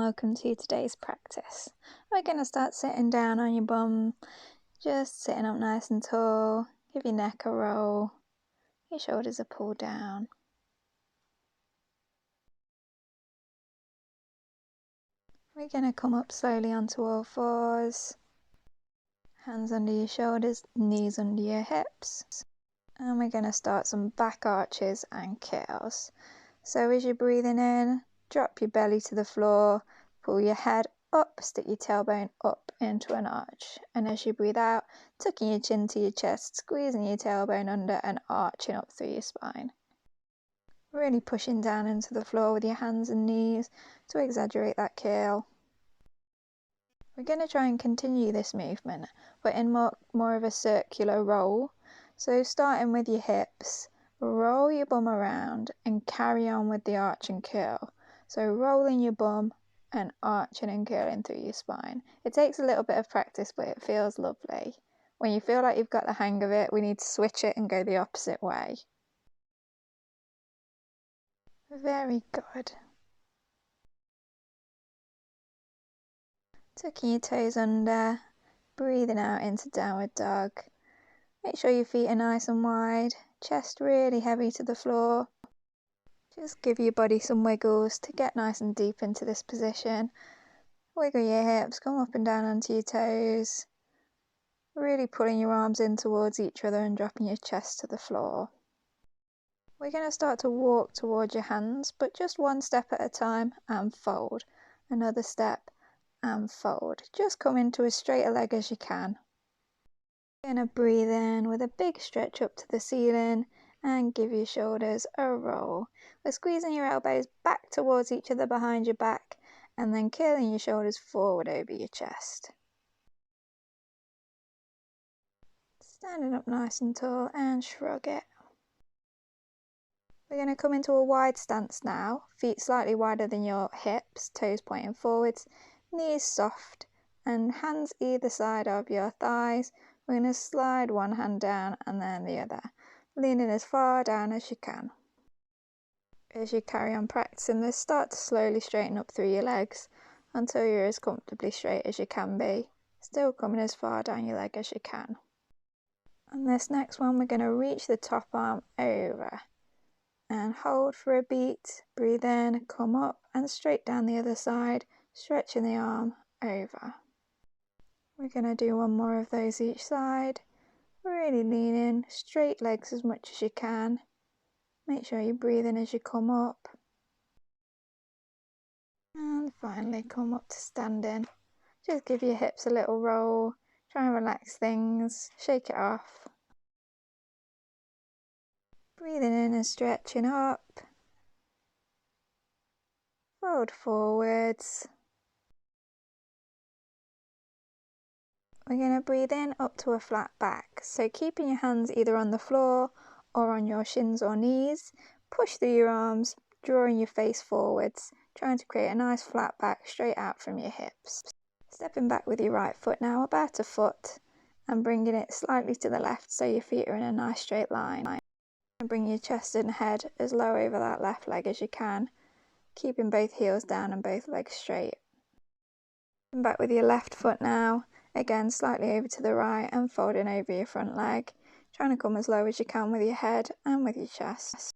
welcome to today's practice. We're going to start sitting down on your bum, just sitting up nice and tall. Give your neck a roll, your shoulders are pulled down. We're going to come up slowly onto all fours, hands under your shoulders, knees under your hips. And we're going to start some back arches and curls. So as you're breathing in, drop your belly to the floor, pull your head up, stick your tailbone up into an arch. And as you breathe out, tucking your chin to your chest, squeezing your tailbone under and arching up through your spine. Really pushing down into the floor with your hands and knees to exaggerate that curl. We're going to try and continue this movement, but in more of a circular roll. So starting with your hips, roll your bum around and carry on with the arch and curl. So rolling your bum and arching and curling through your spine. It takes a little bit of practice, but it feels lovely. When you feel like you've got the hang of it, we need to switch it and go the opposite way. Very good. Tucking your toes under, breathing out into downward dog. Make sure your feet are nice and wide, chest really heavy to the floor. Just give your body some wiggles to get nice and deep into this position. Wiggle your hips, come up and down onto your toes. Really pulling your arms in towards each other and dropping your chest to the floor. We're going to start to walk towards your hands, but just one step at a time and fold. Another step and fold. Just come into as straight a leg as you can. You're going to breathe in with a big stretch up to the ceiling and give your shoulders a roll. We're squeezing your elbows back towards each other behind your back and then curling your shoulders forward over your chest. Standing up nice and tall and shrug it. We're going to come into a wide stance now, feet slightly wider than your hips, toes pointing forwards, knees soft and hands either side of your thighs. We're going to slide one hand down and then the other, leaning as far down as you can. As you carry on practicing this, start to slowly straighten up through your legs until you're as comfortably straight as you can be, still coming as far down your leg as you can. On this next one, we're going to reach the top arm over and hold for a beat. Breathe in, come up and straight down the other side, stretching the arm over. We're going to do one more of those each side. Really lean in, straight legs as much as you can. Make sure you breathe in as you come up. And finally come up to standing. Just give your hips a little roll. Try and relax things, shake it off. Breathing in and stretching up. Fold forwards. We're going to breathe in up to a flat back, so keeping your hands either on the floor or on your shins or knees. Push through your arms, drawing your face forwards, trying to create a nice flat back straight out from your hips. Stepping back with your right foot now, about a foot, and bringing it slightly to the left so your feet are in a nice straight line. And bring your chest and head as low over that left leg as you can, keeping both heels down and both legs straight. Come back with your left foot now. Again, slightly over to the right and folding over your front leg, trying to come as low as you can with your head and with your chest.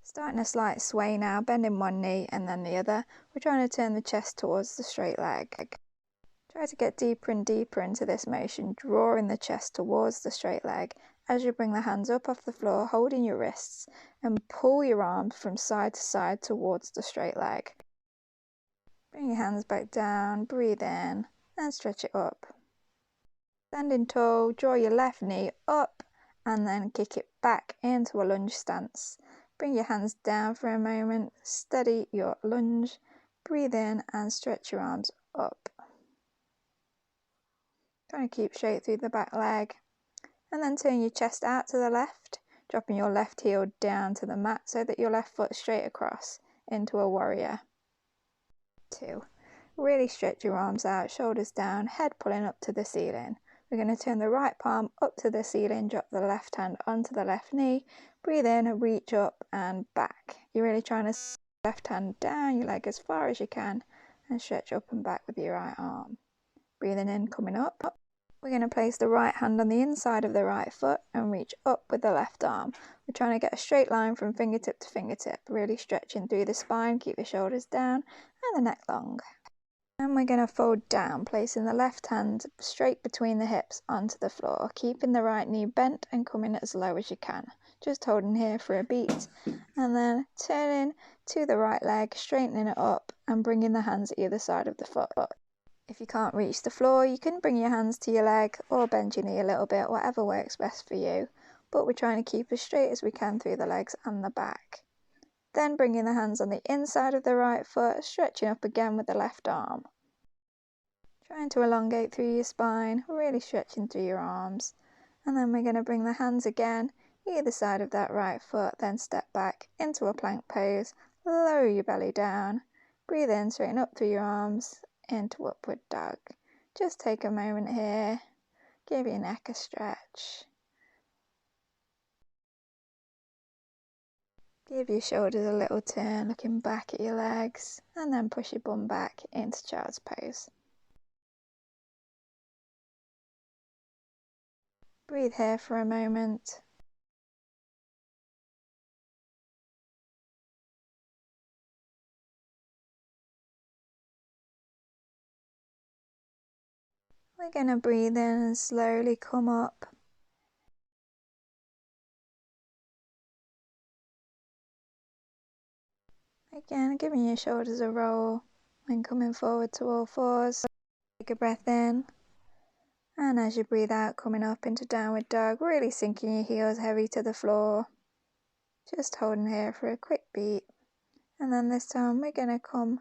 Starting a slight sway now, bending one knee and then the other. We're trying to turn the chest towards the straight leg. Try to get deeper and deeper into this motion, drawing the chest towards the straight leg as you bring the hands up off the floor, holding your wrists and pull your arms from side to side towards the straight leg. Bring your hands back down, breathe in and stretch it up. Standing tall, draw your left knee up and then kick it back into a lunge stance. Bring your hands down for a moment, steady your lunge, breathe in and stretch your arms up. Trying to keep straight through the back leg. And then turn your chest out to the left, dropping your left heel down to the mat so that your left foot straight across into a warrior 2. Really stretch your arms out, shoulders down, head pulling up to the ceiling. We're going to turn the right palm up to the ceiling, drop the left hand onto the left knee, breathe in, reach up and back. You're really trying to Left hand down your leg as far as you can and stretch up and back with your right arm. Breathing in, coming up. We're going to place the right hand on the inside of the right foot and reach up with the left arm. We're trying to get a straight line from fingertip to fingertip, really stretching through the spine, keep the shoulders down and the neck long. And we're going to fold down, placing the left hand straight between the hips onto the floor, keeping the right knee bent and coming as low as you can. Just holding here for a beat, and then turning to the right leg, straightening it up and bringing the hands either side of the foot. If you can't reach the floor, you can bring your hands to your leg or bend your knee a little bit, whatever works best for you. But we're trying to keep as straight as we can through the legs and the back. Then bringing the hands on the inside of the right foot, stretching up again with the left arm. Trying to elongate through your spine, really stretching through your arms. And then we're going to bring the hands again, either side of that right foot, then step back into a plank pose, lower your belly down, breathe in, straighten up through your arms, into upward dog. Just take a moment here, give your neck a stretch. Give your shoulders a little turn, looking back at your legs, and then push your bum back into child's pose. Breathe here for a moment. We're going to breathe in and slowly come up. Again, giving your shoulders a roll and coming forward to all fours. Take a breath in, and as you breathe out, coming up into downward dog, really sinking your heels heavy to the floor. Just holding here for a quick beat, and then this time we're going to come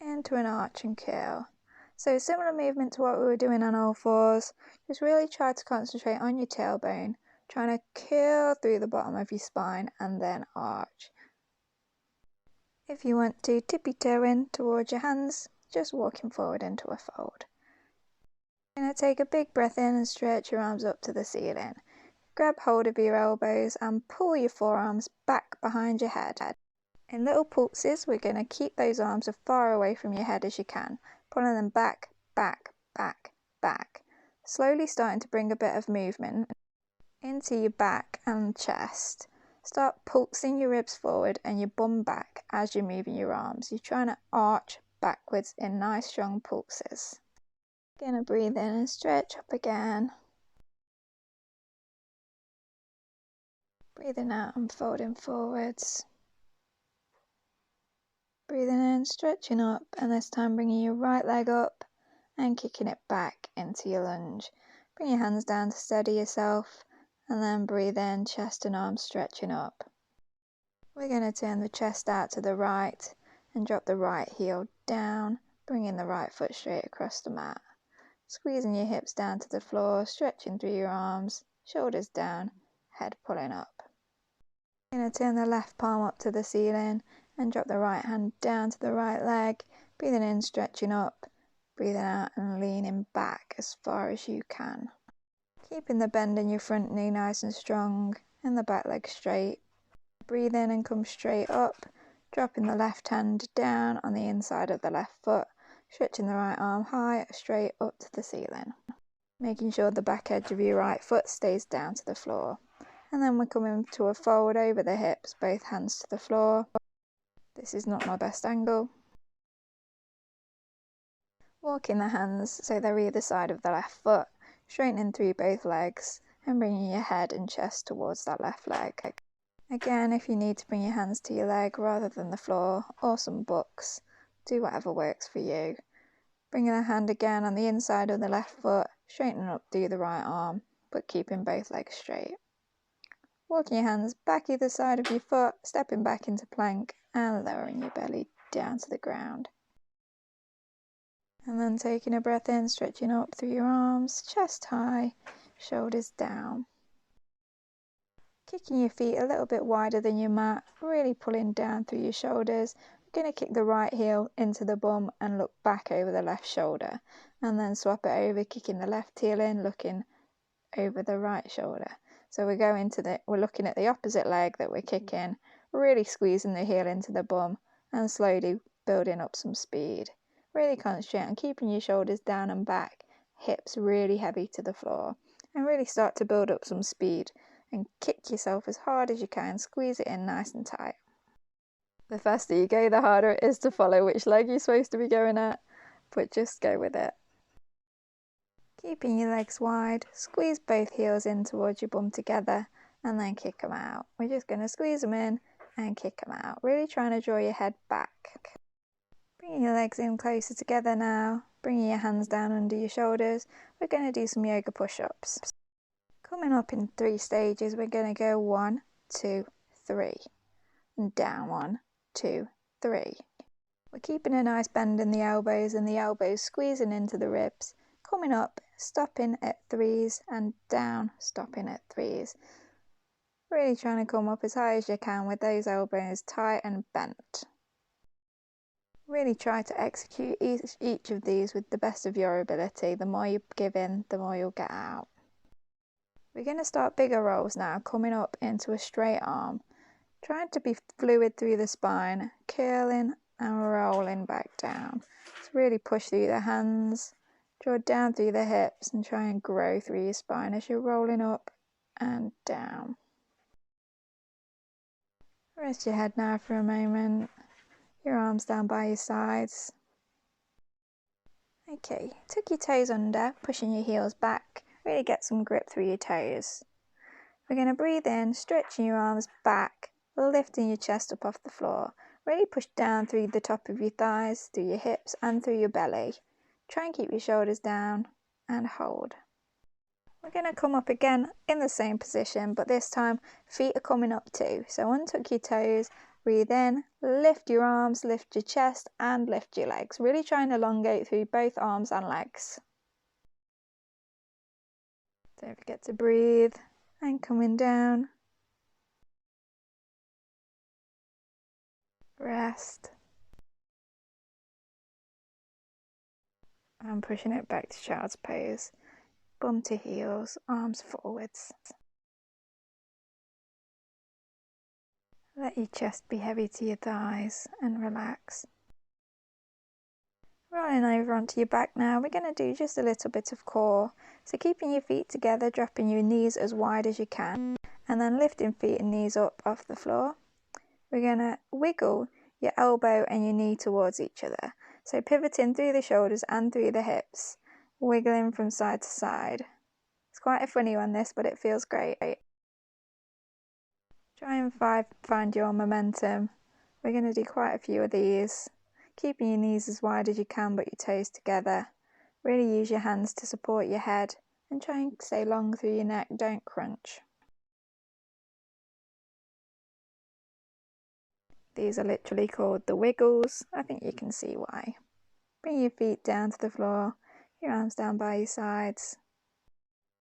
into an arch and curl. So similar movement to what we were doing on all fours, just really try to concentrate on your tailbone, trying to curl through the bottom of your spine and then arch. If you want to tippy toe in towards your hands, just walking forward into a fold. You're going to take a big breath in and stretch your arms up to the ceiling. Grab hold of your elbows and pull your forearms back behind your head. In little pulses, we're going to keep those arms as far away from your head as you can, pulling them back, back, back, back. Slowly starting to bring a bit of movement into your back and chest. Start pulsing your ribs forward and your bum back as you're moving your arms. You're trying to arch backwards in nice strong pulses. Gonna breathe in and stretch up again. Breathing out and folding forwards. Breathing in, stretching up, and this time bringing your right leg up and kicking it back into your lunge. Bring your hands down to steady yourself, and then breathe in, chest and arms stretching up. We're going to turn the chest out to the right and drop the right heel down, bringing the right foot straight across the mat. Squeezing your hips down to the floor, stretching through your arms, shoulders down, head pulling up. We're going to turn the left palm up to the ceiling and drop the right hand down to the right leg, breathing in, stretching up, breathing out and leaning back as far as you can. Keeping the bend in your front knee nice and strong and the back leg straight. Breathe in and come straight up, dropping the left hand down on the inside of the left foot, stretching the right arm high, straight up to the ceiling. Making sure the back edge of your right foot stays down to the floor. And then we're coming to a fold over the hips, both hands to the floor. This is not my best angle. Walking the hands so they're either side of the left foot, straightening through both legs and bringing your head and chest towards that left leg. Again, if you need to bring your hands to your leg rather than the floor or some books, do whatever works for you. Bringing the hand again on the inside of the left foot, straightening up through the right arm, but keeping both legs straight. Walking your hands back either side of your foot, stepping back into plank and lowering your belly down to the ground. And then taking a breath in, stretching up through your arms, chest high, shoulders down. Kicking your feet a little bit wider than your mat, really pulling down through your shoulders. We're going to kick the right heel into the bum and look back over the left shoulder. And then swap it over, kicking the left heel in, looking over the right shoulder. So we're looking at the opposite leg that we're kicking, really squeezing the heel into the bum and slowly building up some speed. Really concentrate on keeping your shoulders down and back, hips really heavy to the floor, and really start to build up some speed and kick yourself as hard as you can, squeeze it in nice and tight. The faster you go, the harder it is to follow which leg you're supposed to be going at, but just go with it. Keeping your legs wide, squeeze both heels in towards your bum together and then kick them out. We're just going to squeeze them in and kick them out, really trying to draw your head back. Bringing your legs in closer together now, bringing your hands down under your shoulders. We're going to do some yoga push-ups. Coming up in 3 stages, we're going to go 1, 2, 3, and down 1, 2, 3. We're keeping a nice bend in the elbows squeezing into the ribs. Coming up, stopping at 3s and down, stopping at 3s. Really trying to come up as high as you can with those elbows tight and bent. Really try to execute each of these with the best of your ability. The more you give in, the more you'll get out. We're going to start bigger rolls now, coming up into a straight arm. Trying to be fluid through the spine, curling and rolling back down. So really push through the hands, draw down through the hips and try and grow through your spine as you're rolling up and down. Rest your head now for a moment, your arms down by your sides. Okay, tuck your toes under, pushing your heels back, really get some grip through your toes. We're going to breathe in, stretching your arms back, lifting your chest up off the floor. Really push down through the top of your thighs, through your hips and through your belly. Try and keep your shoulders down and hold. We're going to come up again in the same position, but this time feet are coming up too. So untuck your toes, breathe in, lift your arms, lift your chest and lift your legs. Really try and elongate through both arms and legs. Don't forget to breathe and coming down. Rest. And pushing it back to child's pose. Bum to heels, arms forwards. Let your chest be heavy to your thighs and relax. Rolling over onto your back now, we're going to do just a little bit of core. So keeping your feet together, dropping your knees as wide as you can, and then lifting feet and knees up off the floor. We're going to wiggle your elbow and your knee towards each other. So pivoting through the shoulders and through the hips, wiggling from side to side. It's quite a funny one this, but it feels great. Try and find your momentum. We're going to do quite a few of these. Keeping your knees as wide as you can but your toes together. Really use your hands to support your head and try and stay long through your neck, don't crunch. These are literally called the wiggles. I think you can see why. Bring your feet down to the floor, your arms down by your sides.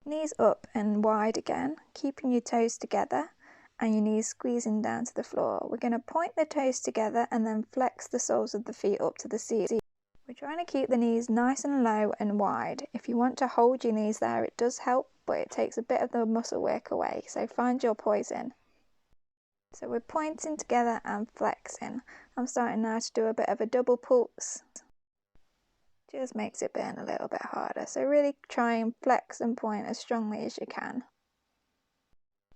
Knees up and wide again, keeping your toes together and your knees squeezing down to the floor. We're going to point the toes together and then flex the soles of the feet up to the ceiling. We're trying to keep the knees nice and low and wide. If you want to hold your knees there, it does help, but it takes a bit of the muscle work away, so find your poison. So we're pointing together and flexing. I'm starting now to do a bit of a double pulse. Just makes it burn a little bit harder. So really try and flex and point as strongly as you can.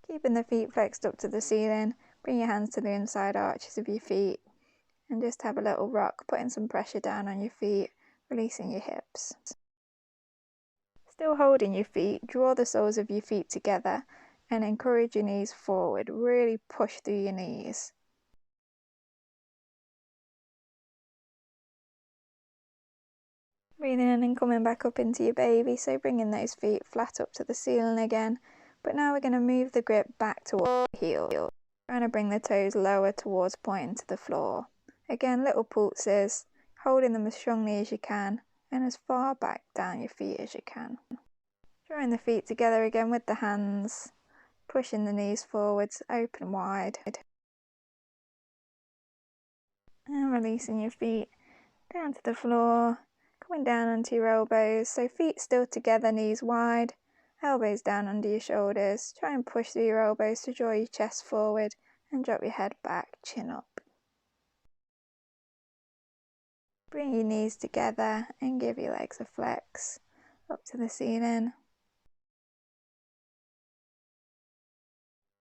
Keeping the feet flexed up to the ceiling, bring your hands to the inside arches of your feet and just have a little rock, putting some pressure down on your feet, releasing your hips. Still holding your feet, draw the soles of your feet together and encourage your knees forward. Really push through your knees. Breathing in and coming back up into your baby, so bringing those feet flat up to the ceiling again. But now we're going to move the grip back towards the heel, trying to bring the toes lower towards pointing to the floor. Again, little pulses, holding them as strongly as you can and as far back down your feet as you can. Drawing the feet together again with the hands, pushing the knees forwards, open wide. And releasing your feet down to the floor, coming down onto your elbows, so feet still together, knees wide. Elbows down under your shoulders. Try and push through your elbows to draw your chest forward and drop your head back, chin up. Bring your knees together and give your legs a flex up to the ceiling.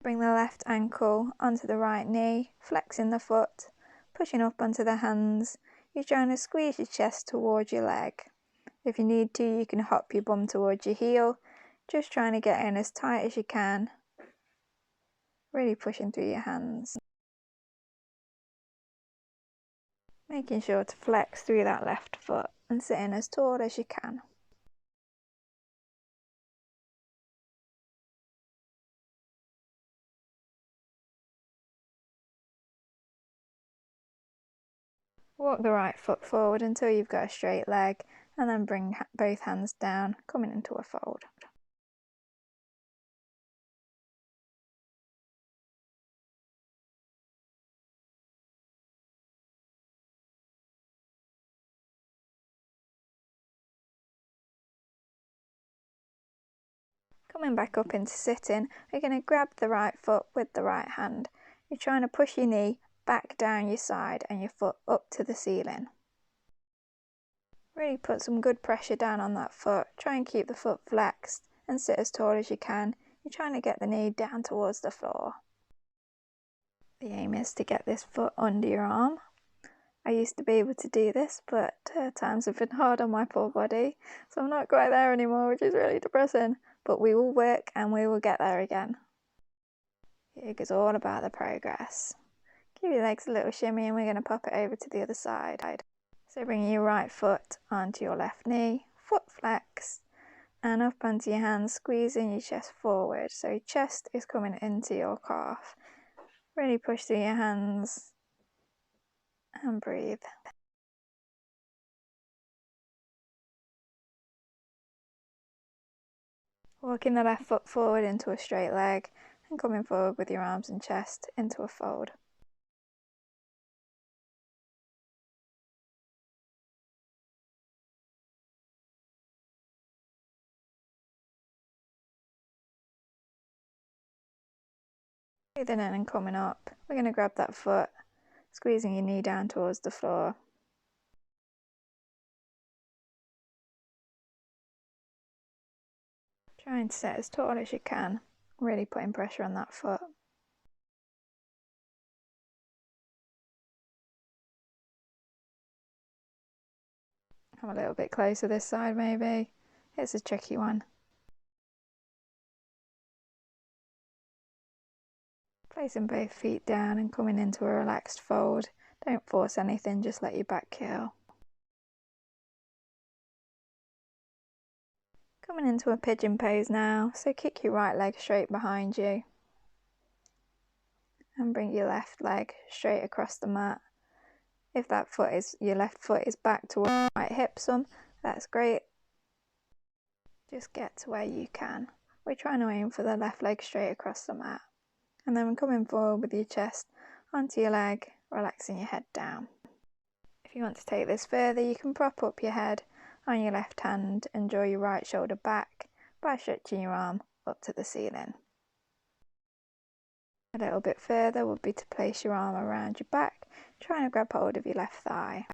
Bring the left ankle onto the right knee, flexing the foot, pushing up onto the hands. You're trying to squeeze your chest towards your leg. If you need to, you can hop your bum towards your heel, just trying to get in as tight as you can. Really pushing through your hands. Making sure to flex through that left foot and sitting as tall as you can. Walk the right foot forward until you've got a straight leg, and then bring both hands down, coming into a fold. Coming back up into sitting, we're going to grab the right foot with the right hand. You're trying to push your knee back down your side and your foot up to the ceiling. Really put some good pressure down on that foot. Try and keep the foot flexed and sit as tall as you can. You're trying to get the knee down towards the floor. The aim is to get this foot under your arm. I used to be able to do this, but times have been hard on my poor body, so I'm not quite there anymore, which is really depressing. But we will work and we will get there again. Yoga's all about the progress. Give your legs a little shimmy and we're going to pop it over to the other side. So bring your right foot onto your left knee, foot flex, and up onto your hands, squeezing your chest forward. So your chest is coming into your calf. Really push through your hands and breathe. Walking the left foot forward into a straight leg and coming forward with your arms and chest into a fold. Breathing in and coming up, we're going to grab that foot, squeezing your knee down towards the floor. Trying to sit as tall as you can, really putting pressure on that foot. Come a little bit closer this side maybe. It's a tricky one. Placing both feet down and coming into a relaxed fold. Don't force anything, just let your back curl. Coming into a pigeon pose now, so kick your right leg straight behind you. And bring your left leg straight across the mat. If that foot is, your left foot is back towards the right hip some, that's great. Just get to where you can. We're trying to aim for the left leg straight across the mat. And then coming forward with your chest onto your leg, relaxing your head down. If you want to take this further, you can prop up your head on your left hand and draw your right shoulder back by stretching your arm up to the ceiling. A little bit further would be to place your arm around your back, trying to grab hold of your left thigh.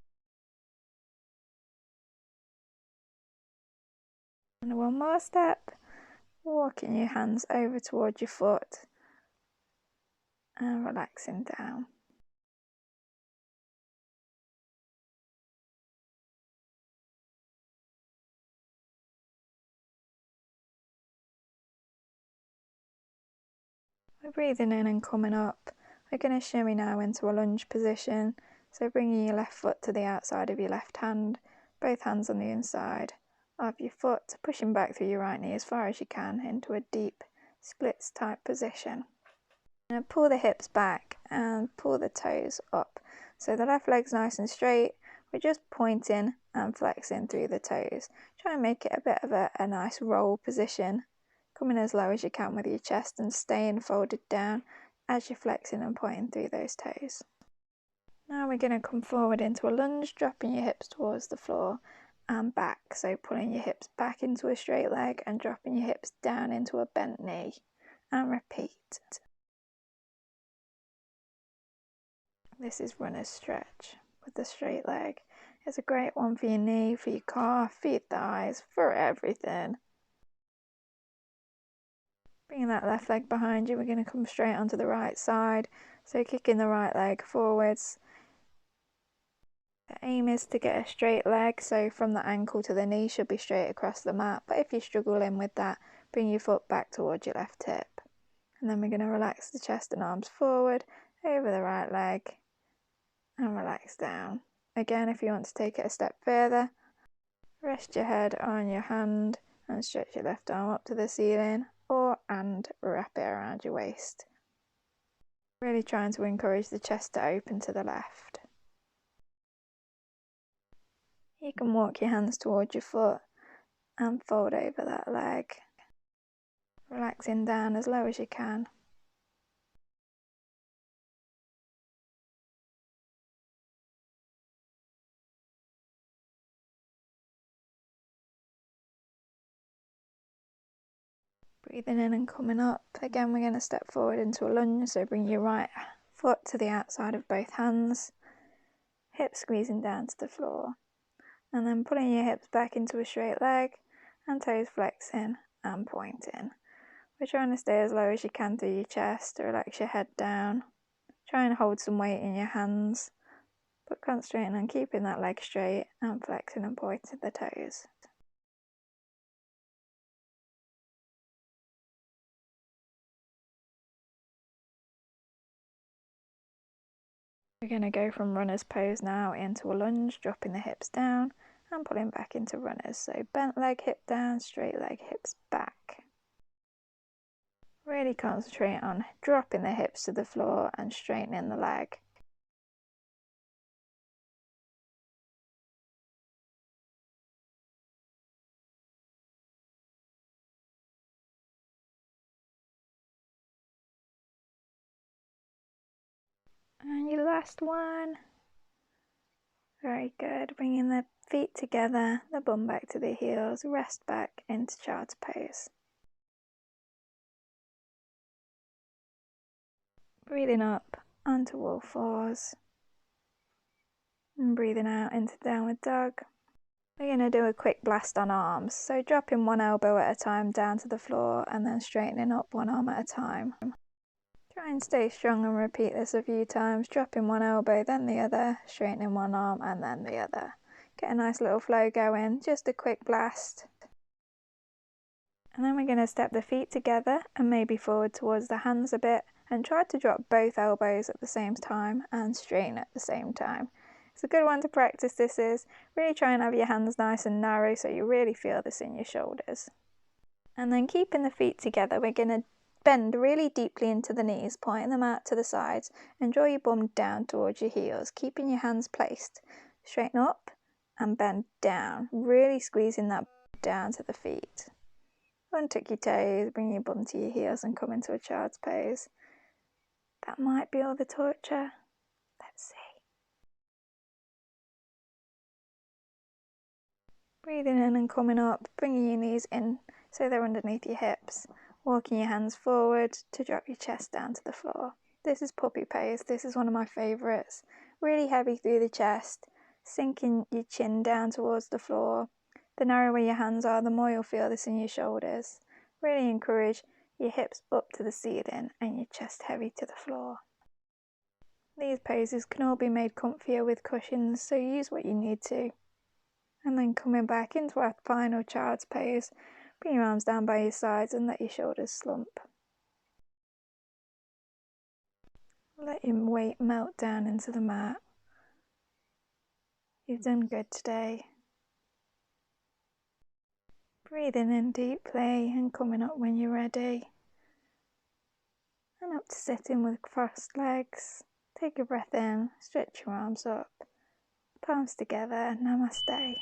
And one more step, walking your hands over towards your foot and relaxing down. We're breathing in and coming up. We're going to shimmy now into a lunge position. So bringing your left foot to the outside of your left hand, both hands on the inside of your foot, pushing back through your right knee as far as you can into a deep splits type position. Now pull the hips back and pull the toes up. So the left leg's nice and straight. We're just pointing and flexing through the toes. Try and make it a bit of a nice roll position. Coming as low as you can with your chest and staying folded down as you're flexing and pointing through those toes. Now we're going to come forward into a lunge, dropping your hips towards the floor and back. So pulling your hips back into a straight leg and dropping your hips down into a bent knee. And repeat. This is runner's stretch with the straight leg. It's a great one for your knee, for your calf, for your thighs, for everything. Bringing that left leg behind you, we're going to come straight onto the right side. So kicking the right leg forwards. The aim is to get a straight leg, so from the ankle to the knee should be straight across the mat. But if you're struggling with that, bring your foot back towards your left hip. And then we're going to relax the chest and arms forward, over the right leg, and relax down. Again, if you want to take it a step further, rest your head on your hand and stretch your left arm up to the ceiling, and wrap it around your waist. Really trying to encourage the chest to open to the left. You can walk your hands towards your foot and fold over that leg, relaxing down as low as you can. Breathing in and coming up. Again, we're going to step forward into a lunge, so bring your right foot to the outside of both hands, hips squeezing down to the floor, and then pulling your hips back into a straight leg and toes flexing and pointing. We're trying to stay as low as you can through your chest to relax your head down. Try and hold some weight in your hands, but concentrating on keeping that leg straight and flexing and pointing the toes. We're going to go from runner's pose now into a lunge, dropping the hips down and pulling back into runners. So bent leg, hip down, straight leg, hips back. Really concentrate on dropping the hips to the floor and straightening the leg. And your last one. Very good. Bringing the feet together, the bum back to the heels, rest back into child's pose. Breathing up onto all fours. And breathing out into downward dog. We're going to do a quick blast on arms. So dropping one elbow at a time down to the floor and then straightening up one arm at a time. Try and stay strong and repeat this a few times, dropping one elbow, then the other, straightening one arm and then the other. Get a nice little flow going, just a quick blast. And then we're going to step the feet together and maybe forward towards the hands a bit and try to drop both elbows at the same time and straighten at the same time. It's a good one to practice this is. Really try and have your hands nice and narrow so you really feel this in your shoulders. And then keeping the feet together, we're going to bend really deeply into the knees, pointing them out to the sides and draw your bum down towards your heels, keeping your hands placed. Straighten up and bend down, really squeezing that down to the feet. Untuck your toes, bring your bum to your heels and come into a child's pose. That might be all the torture. Let's see. Breathing in and coming up, bringing your knees in so they're underneath your hips. Walking your hands forward to drop your chest down to the floor. This is puppy pose. This is one of my favourites. Really heavy through the chest, sinking your chin down towards the floor. The narrower your hands are, the more you'll feel this in your shoulders. Really encourage your hips up to the ceiling and your chest heavy to the floor. These poses can all be made comfier with cushions, so use what you need to. And then coming back into our final child's pose, bring your arms down by your sides and let your shoulders slump. Let your weight melt down into the mat. You've done good today. Breathing in deeply and coming up when you're ready. And up to sitting with crossed legs. Take a breath in, stretch your arms up, palms together, namaste.